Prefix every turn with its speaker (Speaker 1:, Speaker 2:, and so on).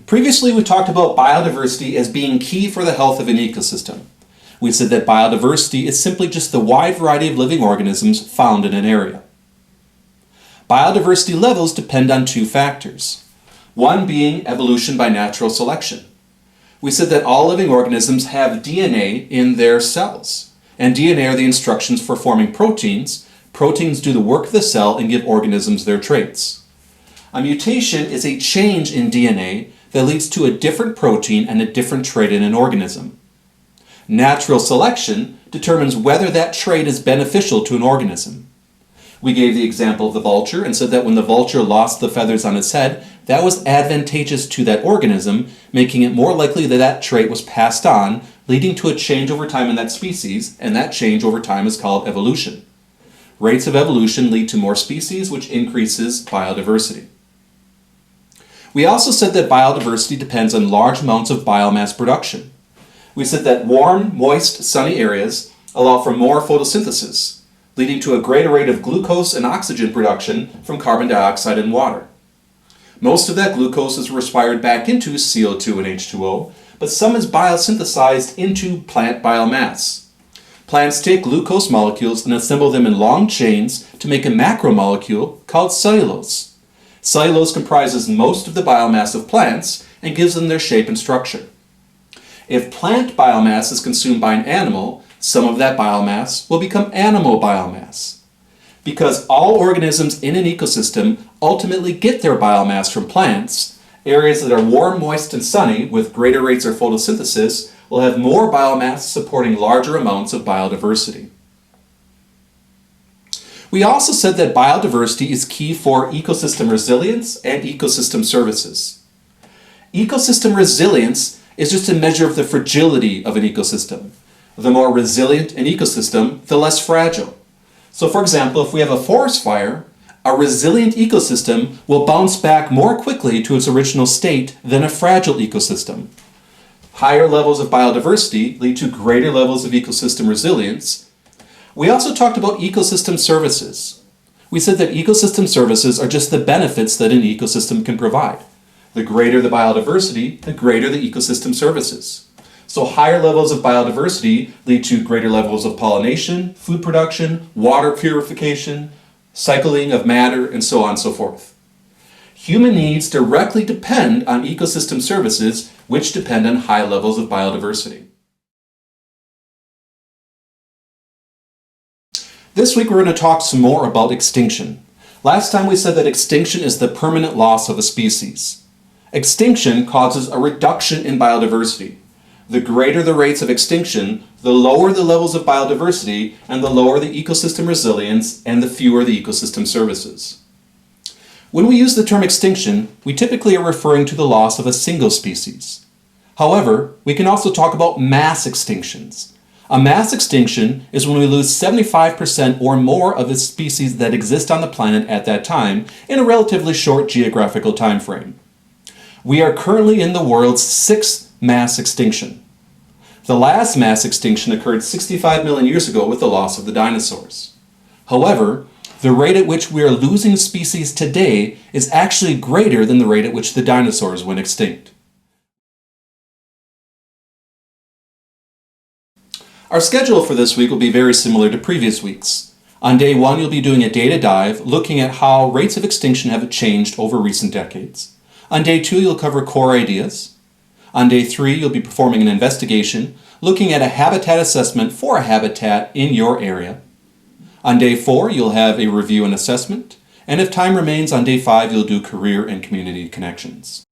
Speaker 1: Previously, we talked about biodiversity as being key for the health of an ecosystem. We said that biodiversity is simply just the wide variety of living organisms found in an area. Biodiversity levels depend on two factors, one being evolution by natural selection. We said that all living organisms have DNA in their cells, and DNA are the instructions for forming proteins. Proteins do the work of the cell and give organisms their traits. A mutation is a change in DNA that leads to a different protein and a different trait in an organism. Natural selection determines whether that trait is beneficial to an organism. We gave the example of the vulture and said that when the vulture lost the feathers on its head, that was advantageous to that organism, making it more likely that that trait was passed on, leading to a change over time in that species, and that change over time is called evolution. Rates of evolution lead to more species, which increases biodiversity. We also said that biodiversity depends on large amounts of biomass production. We said that warm, moist, sunny areas allow for more photosynthesis, leading to a greater rate of glucose and oxygen production from carbon dioxide and water. Most of that glucose is respired back into CO2 and H2O, but some is biosynthesized into plant biomass. Plants take glucose molecules and assemble them in long chains to make a macromolecule called cellulose. Cellulose comprises most of the biomass of plants and gives them their shape and structure. If plant biomass is consumed by an animal, some of that biomass will become animal biomass. Because all organisms in an ecosystem ultimately get their biomass from plants, areas that are warm, moist, and sunny with greater rates of photosynthesis will have more biomass supporting larger amounts of biodiversity. We also said that biodiversity is key for ecosystem resilience and ecosystem services. Ecosystem resilience is just a measure of the fragility of an ecosystem. The more resilient an ecosystem, the less fragile. So for example, if we have a forest fire, a resilient ecosystem will bounce back more quickly to its original state than a fragile ecosystem. Higher levels of biodiversity lead to greater levels of ecosystem resilience. We also talked about ecosystem services. We said that ecosystem services are just the benefits that an ecosystem can provide. The greater the biodiversity, the greater the ecosystem services. So higher levels of biodiversity lead to greater levels of pollination, food production, water purification, cycling of matter, and so on and so forth. Human needs directly depend on ecosystem services, which depend on high levels of biodiversity. This week we're going to talk some more about extinction. Last time we said that extinction is the permanent loss of a species. Extinction causes a reduction in biodiversity. The greater the rates of extinction, the lower the levels of biodiversity, and the lower the ecosystem resilience, and the fewer the ecosystem services. When we use the term extinction, we typically are referring to the loss of a single species. However, we can also talk about mass extinctions. A mass extinction is when we lose 75% or more of the species that exist on the planet at that time in a relatively short geographical time frame. We are currently in the world's 6th mass extinction. The last mass extinction occurred 65 million years ago with the loss of the dinosaurs. However, the rate at which we are losing species today is actually greater than the rate at which the dinosaurs went extinct. Our schedule for this week will be very similar to previous weeks. On day 1, you'll be doing a data dive looking at how rates of extinction have changed over recent decades. On day 2, you'll cover core ideas. On day 3, you'll be performing an investigation looking at a habitat assessment for a habitat in your area. On day 4, you'll have a review and assessment. And if time remains, on day 5, you'll do career and community connections.